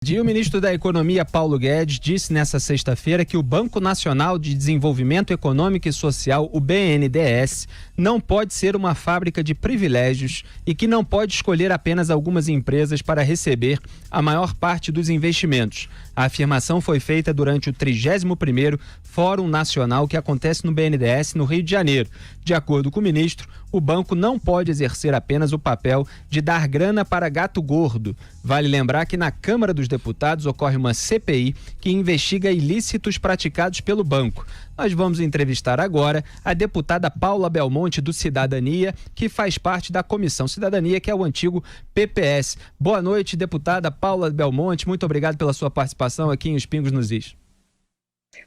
O ministro da Economia, Paulo Guedes, disse nesta sexta-feira que o Banco Nacional de Desenvolvimento Econômico e Social, o BNDES, não pode ser uma fábrica de privilégios e que não pode escolher apenas algumas empresas para receber a maior parte dos investimentos. A afirmação foi feita durante o 31º Fórum Nacional que acontece no BNDES, no Rio de Janeiro. De acordo com o ministro, o banco não pode exercer apenas o papel de dar grana para gato gordo. Vale lembrar que na Câmara dos Deputados ocorre uma CPI que investiga ilícitos praticados pelo banco. Nós vamos entrevistar agora a deputada Paula Belmonte, do Cidadania, que faz parte da Comissão Cidadania, que é o antigo PPS. Boa noite, deputada Paula Belmonte. Muito obrigado pela sua participação aqui em Os Pingos nos Is.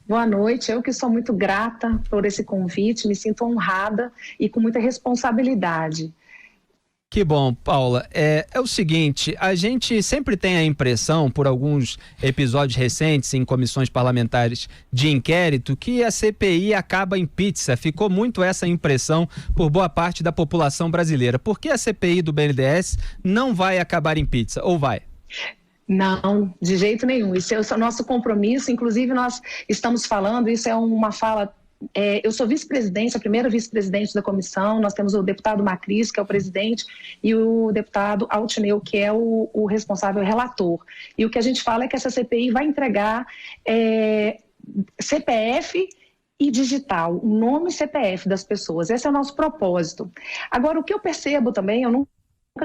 Boa noite, eu que sou muito grata por esse convite, me sinto honrada e com muita responsabilidade. Que bom, Paula. É o seguinte, a gente sempre tem a impressão, por alguns episódios recentes em comissões parlamentares de inquérito, que a CPI acaba em pizza. Ficou muito essa impressão por boa parte da população brasileira. Por que a CPI do BNDES não vai acabar em pizza, ou vai? Não, de jeito nenhum. Isso é o nosso compromisso, inclusive nós estamos falando, isso é uma fala... eu sou vice-presidente, a primeira vice-presidente da comissão, nós temos o deputado Macris, que é o presidente, e o deputado Altineu, que é o responsável, o relator. E o que a gente fala é que essa CPI vai entregar CPF e digital, o nome CPF das pessoas. Esse é o nosso propósito. Agora, o que eu percebo também, eu nunca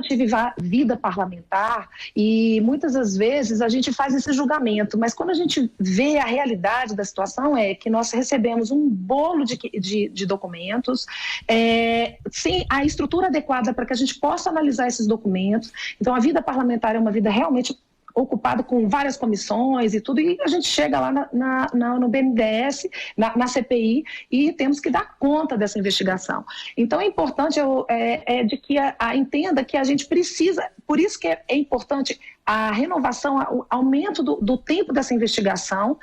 tive vida parlamentar e muitas das vezes a gente faz esse julgamento, mas quando a gente vê a realidade da situação é que nós recebemos um bolo de documentos sem a estrutura adequada para que a gente possa analisar esses documentos. Então a vida parlamentar é uma vida realmente ocupada com várias comissões e tudo, e a gente chega lá no BNDES, na CPI, e temos que dar conta dessa investigação. Então é importante de que entenda que a gente precisa, por isso que é importante a renovação, o aumento do tempo dessa investigação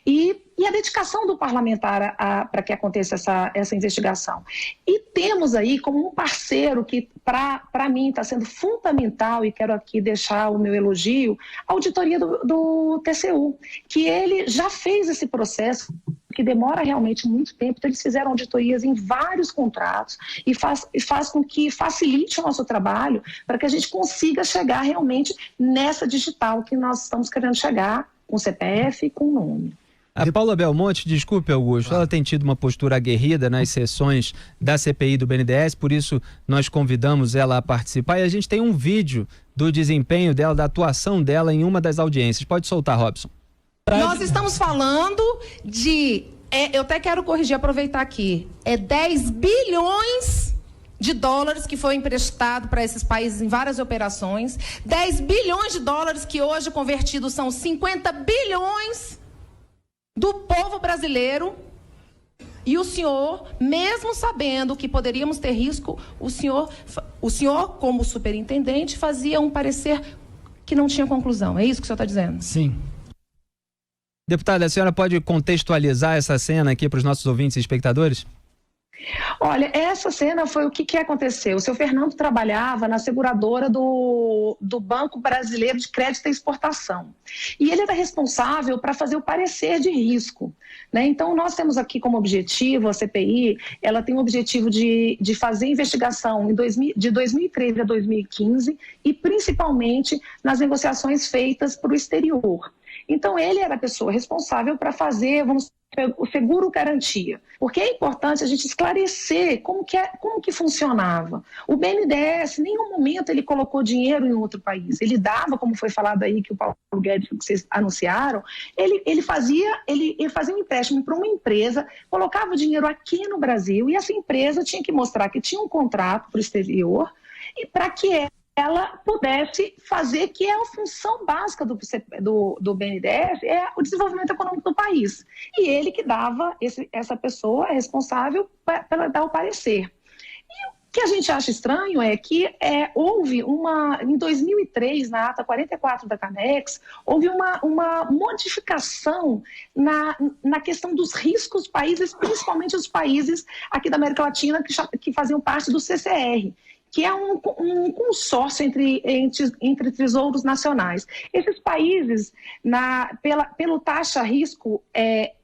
e a dedicação do parlamentar para que aconteça essa investigação. E temos aí como um parceiro que, para mim, está sendo fundamental, e quero aqui deixar o meu elogio, a auditoria do TCU, que ele já fez esse processo, que demora realmente muito tempo, então eles fizeram auditorias em vários contratos e faz com que facilite o nosso trabalho para que a gente consiga chegar realmente nessa digital que nós estamos querendo chegar, com CPF e com nome. A Paula Belmonte, desculpe, Augusto, ela tem tido uma postura aguerrida nas sessões da CPI do BNDES, por isso nós convidamos ela a participar, e a gente tem um vídeo do desempenho dela, da atuação dela em uma das audiências. Pode soltar, Robson. Nós estamos falando de, eu até quero corrigir, aproveitar aqui, 10 bilhões de dólares que foi emprestado para esses países em várias operações, 10 bilhões de dólares que hoje convertidos são 50 bilhões do povo brasileiro, e o senhor, mesmo sabendo que poderíamos ter risco, o senhor, como superintendente, fazia um parecer que não tinha conclusão. É isso que o senhor está dizendo? Sim. Deputada, a senhora pode contextualizar essa cena aqui para os nossos ouvintes e espectadores? Olha, essa cena foi o que aconteceu. O seu Fernando trabalhava na seguradora do Banco Brasileiro de Crédito e Exportação. E ele era responsável para fazer o parecer de risco, né? Então, nós temos aqui como objetivo, a CPI, ela tem o objetivo de fazer investigação de 2013 a 2015 e principalmente nas negociações feitas para o exterior. Então, ele era a pessoa responsável para fazer, o seguro garantia, porque é importante a gente esclarecer como que funcionava. O BNDES, em nenhum momento ele colocou dinheiro em outro país, ele dava, como foi falado aí que o Paulo Guedes, que vocês anunciaram, ele fazia um empréstimo para uma empresa, colocava o dinheiro aqui no Brasil e essa empresa tinha que mostrar que tinha um contrato para o exterior e para que ela pudesse fazer, que é a função básica do BNDES, é o desenvolvimento econômico do país. E ele que dava, essa pessoa responsável para dar o parecer. E o que a gente acha estranho é que houve em 2003, na ata 44 da CAMEX, houve uma modificação na questão dos riscos dos países, principalmente os países aqui da América Latina que faziam parte do CCR, que é um consórcio entre tesouros nacionais. Esses países, pelo taxa risco,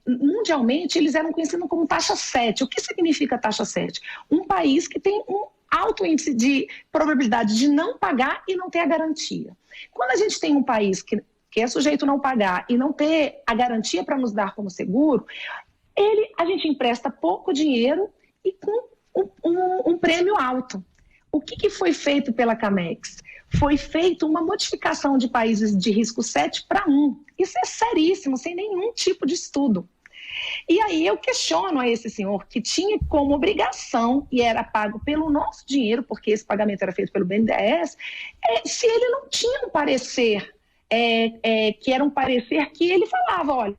mundialmente, eles eram conhecidos como taxa 7. O que significa taxa 7? Um país que tem um alto índice de probabilidade de não pagar e não ter a garantia. Quando a gente tem um país que é sujeito a não pagar e não ter a garantia para nos dar como seguro, a gente empresta pouco dinheiro e com um prêmio alto. O que foi feito pela Camex? Foi feita uma modificação de países de risco 7 para 1. Isso é seríssimo, sem nenhum tipo de estudo. E aí eu questiono a esse senhor que tinha como obrigação, e era pago pelo nosso dinheiro, porque esse pagamento era feito pelo BNDES, se ele não tinha um parecer, que era um parecer que ele falava, olha,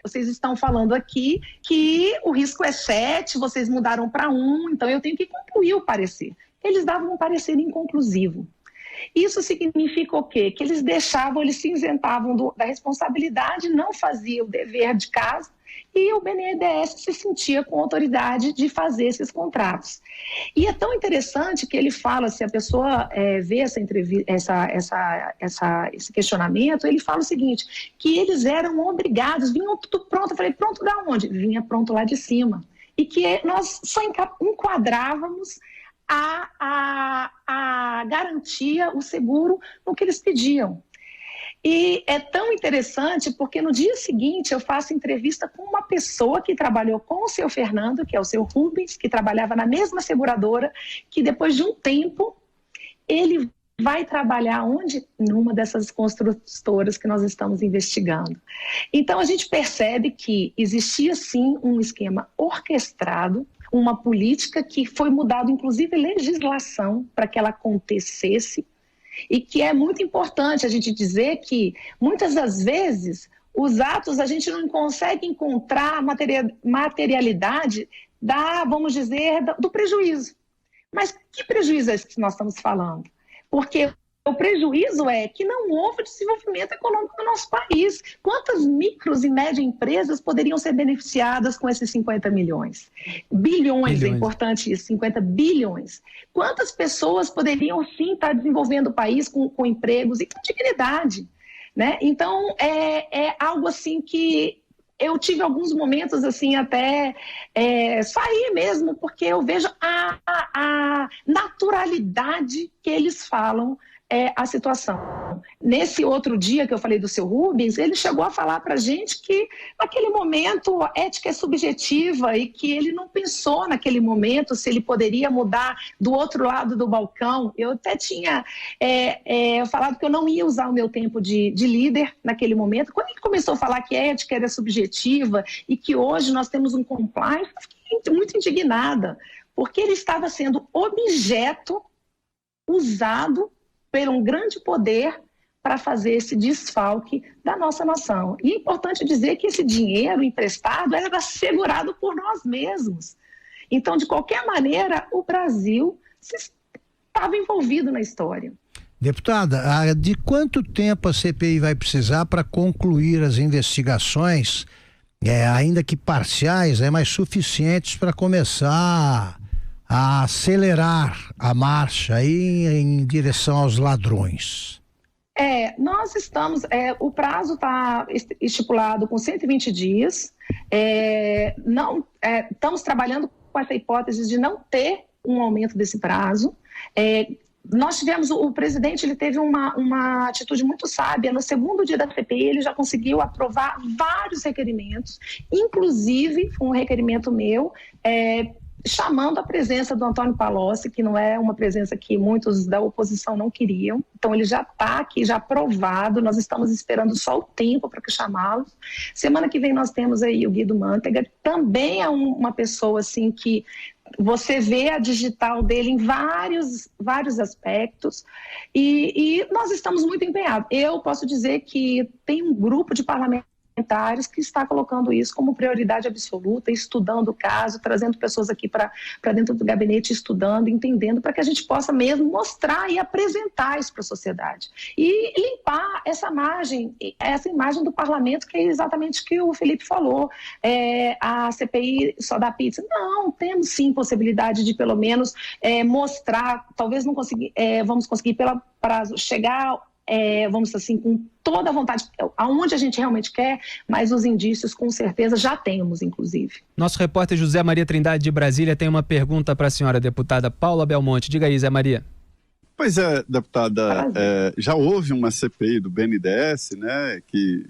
vocês estão falando aqui que o risco é 7, vocês mudaram para 1, então eu tenho que concluir o parecer. Eles davam um parecer inconclusivo. Isso significa o quê? Que eles se isentavam da responsabilidade, não faziam o dever de casa, e o BNDES se sentia com autoridade de fazer esses contratos. E é tão interessante que ele fala, se a pessoa vê esse questionamento, ele fala o seguinte, que eles eram obrigados, vinham tudo pronto. Eu falei, pronto da onde? Vinha pronto lá de cima. E que nós só enquadrávamos a garantia, o seguro, no que eles pediam. E é tão interessante porque no dia seguinte eu faço entrevista com uma pessoa que trabalhou com o seu Fernando, que é o seu Rubens, que trabalhava na mesma seguradora, que depois de um tempo ele vai trabalhar onde? Numa dessas construtoras que nós estamos investigando. Então a gente percebe que existia sim um esquema orquestrado, uma política que foi mudada, inclusive legislação, para que ela acontecesse. E que é muito importante a gente dizer que, muitas das vezes, os atos a gente não consegue encontrar materialidade vamos dizer, do prejuízo. Mas que prejuízo é esse que nós estamos falando? Porque o prejuízo é que não houve desenvolvimento econômico no nosso país. Quantas micros e médias empresas poderiam ser beneficiadas com esses 50 milhões? Bilhões, é importante isso, 50 bilhões. Quantas pessoas poderiam sim estar desenvolvendo o país com empregos e com dignidade, né? Então, é algo assim que eu tive alguns momentos assim até sair mesmo, porque eu vejo a naturalidade que eles falam a situação. Nesse outro dia que eu falei do seu Rubens, ele chegou a falar para a gente que naquele momento a ética é subjetiva e que ele não pensou naquele momento se ele poderia mudar do outro lado do balcão. Eu até tinha falado que eu não ia usar o meu tempo de líder naquele momento. Quando ele começou a falar que a ética era subjetiva e que hoje nós temos um compliance, eu fiquei muito indignada, porque ele estava sendo objeto usado por um grande poder para fazer esse desfalque da nossa nação. E é importante dizer que esse dinheiro emprestado era assegurado por nós mesmos. Então, de qualquer maneira, o Brasil estava envolvido na história. Deputada, de quanto tempo a CPI vai precisar para concluir as investigações, ainda que parciais, mas suficientes para começar a acelerar a marcha aí em direção aos ladrões? Nós estamos, o prazo está estipulado com 120 dias, estamos trabalhando com essa hipótese de não ter um aumento desse prazo. Nós tivemos, o presidente ele teve uma atitude muito sábia. No segundo dia da CPI, ele já conseguiu aprovar vários requerimentos, inclusive um requerimento meu, chamando a presença do Antônio Palocci, que não é uma presença que muitos da oposição não queriam. Então, ele já está aqui, já aprovado. Nós estamos esperando só o tempo para chamá-los. Semana que vem nós temos aí o Guido Mantega, também é uma pessoa assim que você vê a digital dele em vários aspectos e nós estamos muito empenhados. Eu posso dizer que tem um grupo de parlamentares que está colocando isso como prioridade absoluta, estudando o caso, trazendo pessoas aqui para dentro do gabinete, estudando, entendendo, para que a gente possa mesmo mostrar e apresentar isso para a sociedade. E limpar essa imagem do parlamento, que é exatamente o que o Felipe falou. A CPI só dá pizza. Não, temos sim possibilidade de pelo menos mostrar, talvez não conseguir, vamos conseguir pelo prazo chegar, vamos assim, com toda a vontade, aonde a gente realmente quer, mas os indícios com certeza já temos, inclusive. Nosso repórter José Maria Trindade de Brasília tem uma pergunta para a senhora deputada Paula Belmonte. Diga aí, Zé Maria. Pois é, deputada, já houve uma CPI do BNDES, né, que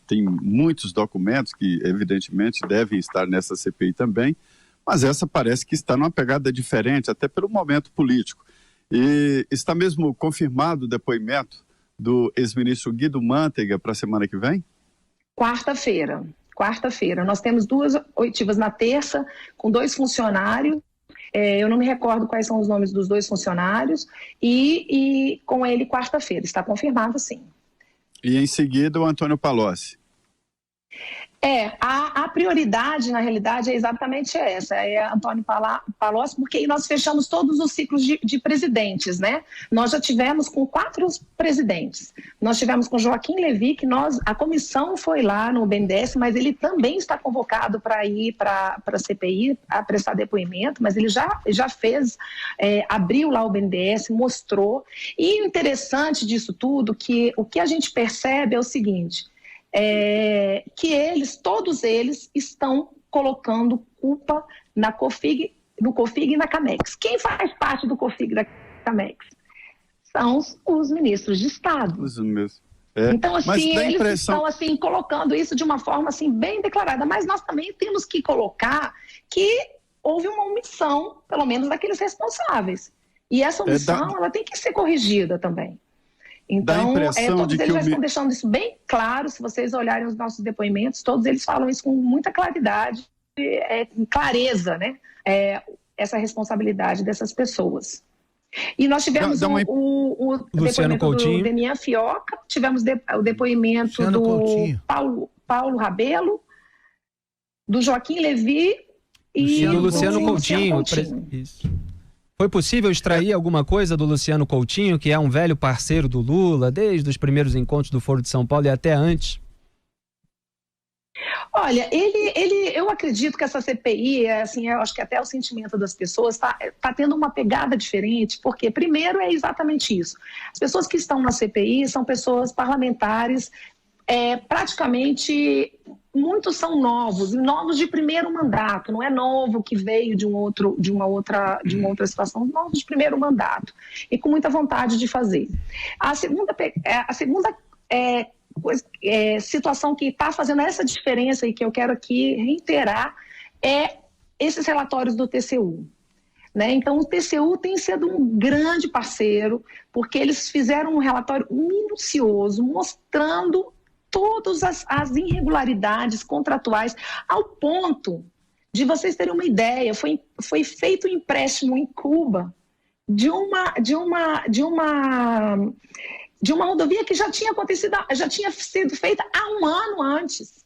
tem muitos documentos que evidentemente devem estar nessa CPI também, mas essa parece que está numa pegada diferente, até pelo momento político. E está mesmo confirmado o depoimento do ex-ministro Guido Mantega para a semana que vem? Quarta-feira. Nós temos 2 oitivas na terça, com 2 funcionários. Eu não me recordo quais são os nomes dos 2 funcionários. E com ele, quarta-feira. Está confirmado, sim. E em seguida, o Antônio Palocci. A prioridade, na realidade, é exatamente essa, Antônio Palocci, porque aí nós fechamos todos os ciclos de presidentes, né? Nós já tivemos com 4 presidentes. Nós tivemos com Joaquim Levy, que a comissão foi lá no BNDES, mas ele também está convocado para ir para a CPI, a prestar depoimento, mas ele já fez, abriu lá o BNDES, mostrou. E o interessante disso tudo, que o que a gente percebe é o seguinte, que todos eles estão colocando culpa no COFIG e na CAMEX. Quem faz parte do COFIG e da CAMEX? São os ministros de Estado. Então, assim, eles estão assim, colocando isso de uma forma assim, bem declarada, mas nós também temos que colocar que houve uma omissão, pelo menos daqueles responsáveis. E essa omissão ela tem que ser corrigida também. Então, todos eles já estão deixando isso bem claro. Se vocês olharem os nossos depoimentos, todos eles falam isso com muita claridade, com clareza, né? Essa responsabilidade dessas pessoas. E nós tivemos o depoimento do Demian Fioca, tivemos o depoimento do Paulo Rabelo, do Joaquim Levy e do Luciano Coutinho. Isso. Foi possível extrair alguma coisa do Luciano Coutinho, que é um velho parceiro do Lula, desde os primeiros encontros do Foro de São Paulo e até antes? Olha, eu acredito que essa CPI, assim, eu acho que até o sentimento das pessoas tá tendo uma pegada diferente, porque primeiro é exatamente isso. As pessoas que estão na CPI são pessoas parlamentares, praticamente muitos são novos de primeiro mandato, não é novo que veio de uma outra situação, novos de primeiro mandato e com muita vontade de fazer. A segunda situação que está fazendo essa diferença e que eu quero aqui reiterar é esses relatórios do TCU. Né? Então, o TCU tem sido um grande parceiro, porque eles fizeram um relatório minucioso, mostrando todas as irregularidades contratuais, ao ponto de vocês terem uma ideia, foi feito um empréstimo em Cuba de uma rodovia que já tinha acontecido, já tinha sido feita há um ano antes.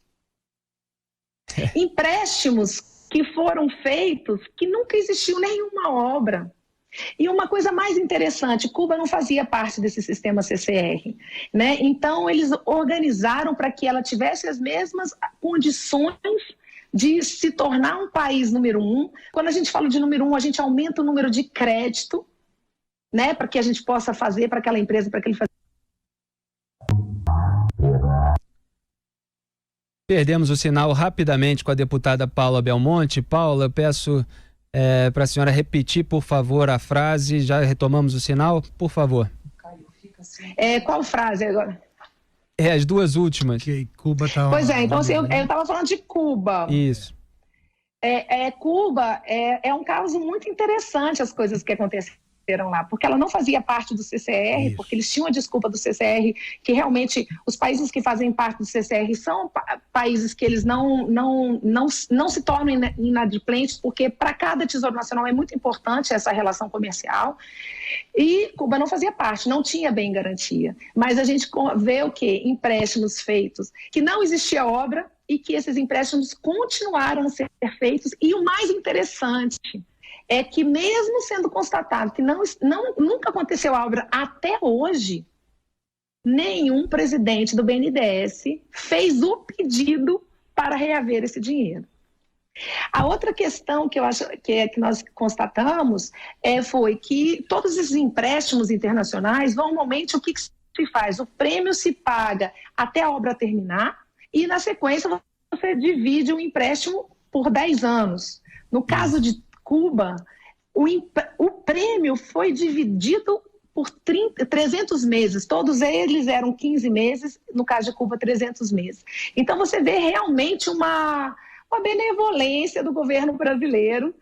Empréstimos que foram feitos que nunca existiu nenhuma obra. E uma coisa mais interessante, Cuba não fazia parte desse sistema CCR, né? Então eles organizaram para que ela tivesse as mesmas condições de se tornar um país número 1. Quando a gente fala de número 1, a gente aumenta o número de crédito, né? Para que a gente possa fazer para aquela empresa, para aquele... Perdemos o sinal rapidamente com a deputada Paula Belmonte. Paula, eu peço para a senhora repetir, por favor, a frase. Já retomamos o sinal? Por favor. Qual frase agora? As 2 últimas. Que Cuba tá... Pois então assim, eu estava falando de Cuba. Isso. Cuba é um caso muito interessante, as coisas que aconteceram lá, porque ela não fazia parte do CCR, Isso. porque eles tinham a desculpa do CCR, que realmente os países que fazem parte do CCR são países que eles não se tornam inadimplentes, porque para cada Tesouro Nacional é muito importante essa relação comercial, e Cuba não fazia parte, não tinha bem garantia. Mas a gente vê o quê? Empréstimos feitos, que não existia obra e que esses empréstimos continuaram a ser feitos, e o mais interessante é que mesmo sendo constatado que nunca aconteceu a obra até hoje, nenhum presidente do BNDES fez o pedido para reaver esse dinheiro. A outra questão que eu acho que nós constatamos foi que todos esses empréstimos internacionais, normalmente o que se faz? O prêmio se paga até a obra terminar e, na sequência, você divide o empréstimo por 10 anos. No caso de Cuba, o prêmio foi dividido por 300 meses, todos eles eram 15 meses, no caso de Cuba, 300 meses. Então, você vê realmente uma benevolência do governo brasileiro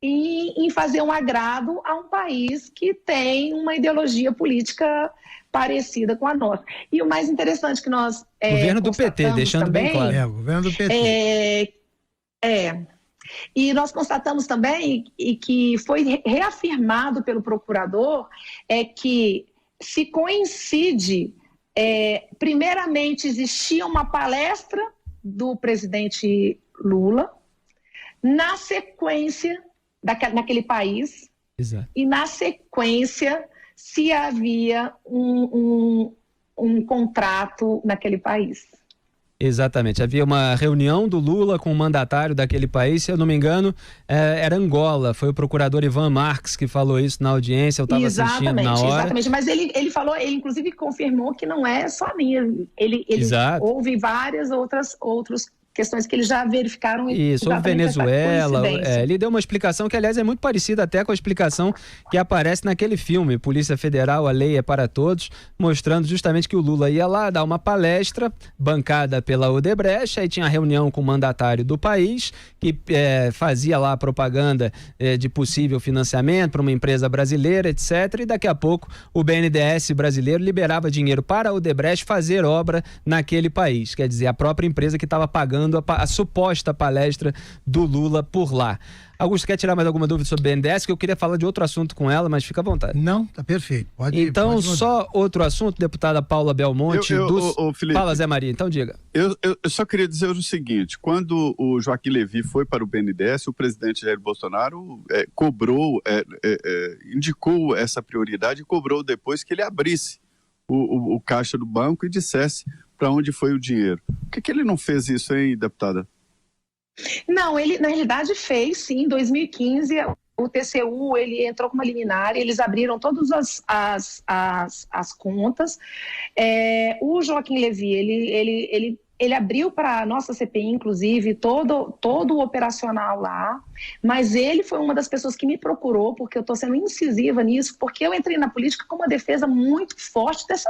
em fazer um agrado a um país que tem uma ideologia política parecida com a nossa. E o mais interessante que nós governo do PT, deixando também, bem claro. O governo do PT. E nós constatamos também, e que foi reafirmado pelo procurador, que se coincide, primeiramente existia uma palestra do presidente Lula, na sequência, naquele país, Exato. E na sequência se havia um contrato naquele país. Exatamente, havia uma reunião do Lula com o mandatário daquele país, se eu não me engano, era Angola, foi o procurador Ivan Marques que falou isso na audiência, eu estava assistindo na hora. Exatamente, mas ele falou, ele inclusive confirmou que não é só a minha, ele houve várias outras questões que eles já verificaram. Isso, sobre Venezuela, ele deu uma explicação que, aliás, é muito parecida até com a explicação que aparece naquele filme, Polícia Federal, a Lei é para Todos, mostrando justamente que o Lula ia lá dar uma palestra bancada pela Odebrecht, aí tinha reunião com o mandatário do país, que fazia lá propaganda de possível financiamento para uma empresa brasileira, etc. E daqui a pouco o BNDES brasileiro liberava dinheiro para a Odebrecht fazer obra naquele país, quer dizer, a própria empresa que estava pagando a suposta palestra do Lula por lá. Augusto, quer tirar mais alguma dúvida sobre o BNDES? Que eu queria falar de outro assunto com ela, mas fica à vontade. Não, tá perfeito. Então, só outro assunto, deputada Paula Belmonte. Felipe, fala, Zé Maria, então diga. Eu só queria dizer o seguinte, quando o Joaquim Levy foi para o BNDES, o presidente Jair Bolsonaro indicou essa prioridade e cobrou depois que ele abrisse o caixa do banco e dissesse para onde foi o dinheiro. Por que ele não fez isso, hein, deputada? Não, ele na realidade fez, sim. Em 2015, o TCU ele entrou com uma liminar, eles abriram todas as contas. O Joaquim Levy, ele abriu para a nossa CPI, inclusive, todo o operacional lá, mas ele foi uma das pessoas que me procurou, porque eu estou sendo incisiva nisso, porque eu entrei na política com uma defesa muito forte dessa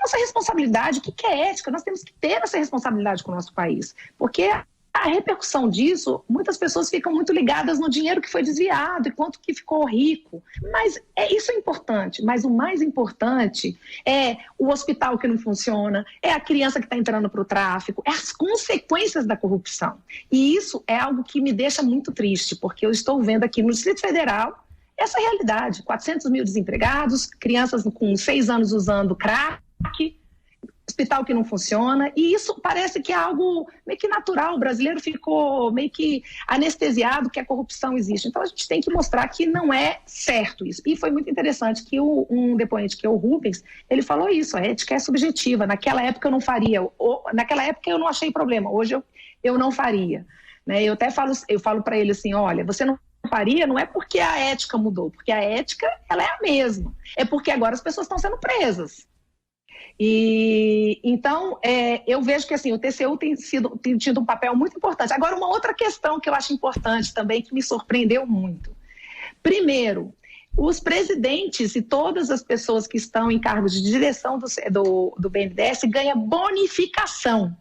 nossa responsabilidade. O que é ética? Nós temos que ter essa responsabilidade com o nosso país, porque a repercussão disso, muitas pessoas ficam muito ligadas no dinheiro que foi desviado e quanto que ficou rico. Mas isso é importante, mas o mais importante é o hospital que não funciona, é a criança que está entrando para o tráfico, é as consequências da corrupção. E isso é algo que me deixa muito triste, porque eu estou vendo aqui no Distrito Federal essa realidade, 400 mil desempregados, crianças com 6 anos usando crack, hospital que não funciona, e isso parece que é algo meio que natural, o brasileiro ficou meio que anestesiado que a corrupção existe. Então a gente tem que mostrar que não é certo isso. E foi muito interessante que um depoente, que é o Rubens, ele falou isso, a ética é subjetiva, naquela época eu não faria, naquela época eu não achei problema, hoje eu não faria. Né? Eu até falo para ele assim, olha, você não faria, não é porque a ética mudou, porque a ética ela é a mesma, é porque agora as pessoas estão sendo presas. E então eu vejo que assim, o TCU tem tido um papel muito importante. Agora, uma outra questão que eu acho importante também, que me surpreendeu muito. Primeiro, os presidentes e todas as pessoas que estão em cargos de direção do BNDES ganham bonificação.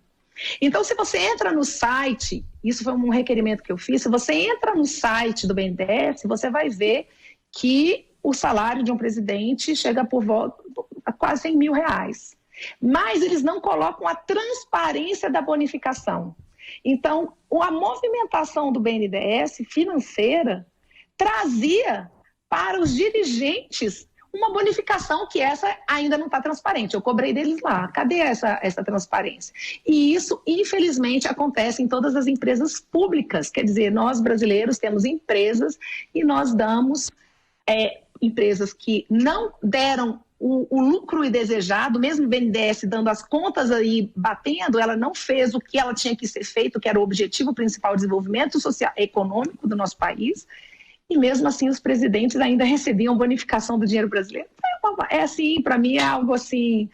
Então, se você entra no site, isso foi um requerimento que eu fiz, se você entra no site do BNDES, você vai ver que o salário de um presidente chega por volta a quase R$100.000. Mas eles não colocam a transparência da bonificação. Então, a movimentação do BNDES financeira trazia para os dirigentes uma bonificação que essa ainda não está transparente. Eu cobrei deles lá. Cadê essa transparência? E isso, infelizmente, acontece em todas as empresas públicas. Quer dizer, nós brasileiros temos empresas e nós damos empresas que não deram o lucro desejado, mesmo o BNDES dando as contas aí, batendo, ela não fez o que ela tinha que ser feito, que era o objetivo principal de desenvolvimento social, econômico do nosso país, e mesmo assim os presidentes ainda recebiam bonificação do dinheiro brasileiro. É assim, para mim é algo assim,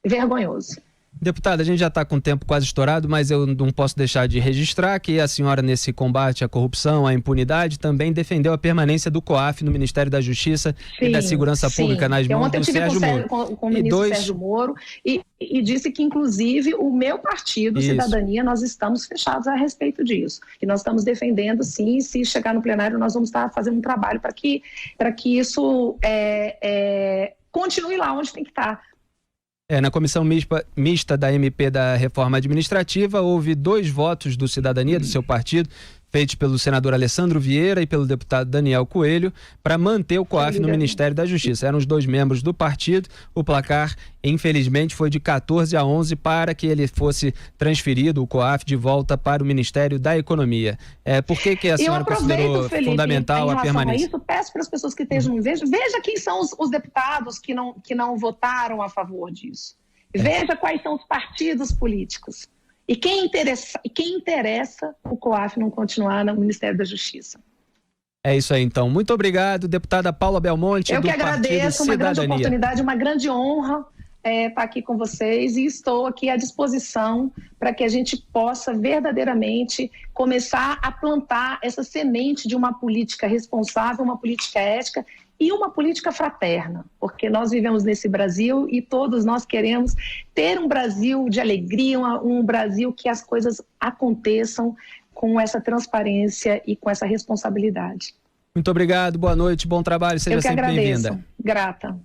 vergonhoso. Deputada, a gente já está com o tempo quase estourado, mas eu não posso deixar de registrar que a senhora, nesse combate à corrupção, à impunidade, também defendeu a permanência do COAF no Ministério da Justiça e da Segurança Pública nas mãos do Sérgio Moro. Com o ministro Sérgio Moro e disse que, inclusive, o meu partido, Cidadania, nós estamos fechados a respeito disso. E nós estamos defendendo, sim, e se chegar no plenário, nós vamos estar fazendo um trabalho para que isso continue lá onde tem que estar. Na comissão mista da MP da Reforma Administrativa, houve 2 votos do Cidadania, do seu partido, feitos pelo senador Alessandro Vieira e pelo deputado Daniel Coelho, para manter o COAF no Ministério da Justiça. Eram os 2 membros do partido. O placar, infelizmente, foi de 14-11 para que ele fosse transferido, o COAF, de volta para o Ministério da Economia. Por que a senhora considerou, Felipe, fundamental a permanência? Isso, peço para as pessoas que estejam veja quem são os deputados que não votaram a favor disso. Veja quais são os partidos políticos. E quem interessa o COAF não continuar no Ministério da Justiça. É isso aí, então. Muito obrigado, deputada Paula Belmonte, Eu do que Partido agradeço, uma grande Cidadania. oportunidade, uma grande honra estar aqui com vocês e estou aqui à disposição para que a gente possa verdadeiramente começar a plantar essa semente de uma política responsável, uma política ética e uma política fraterna, porque nós vivemos nesse Brasil e todos nós queremos ter um Brasil de alegria, um Brasil que as coisas aconteçam com essa transparência e com essa responsabilidade. Muito obrigado, boa noite, bom trabalho, seja sempre bem-vinda. Eu que agradeço, grata.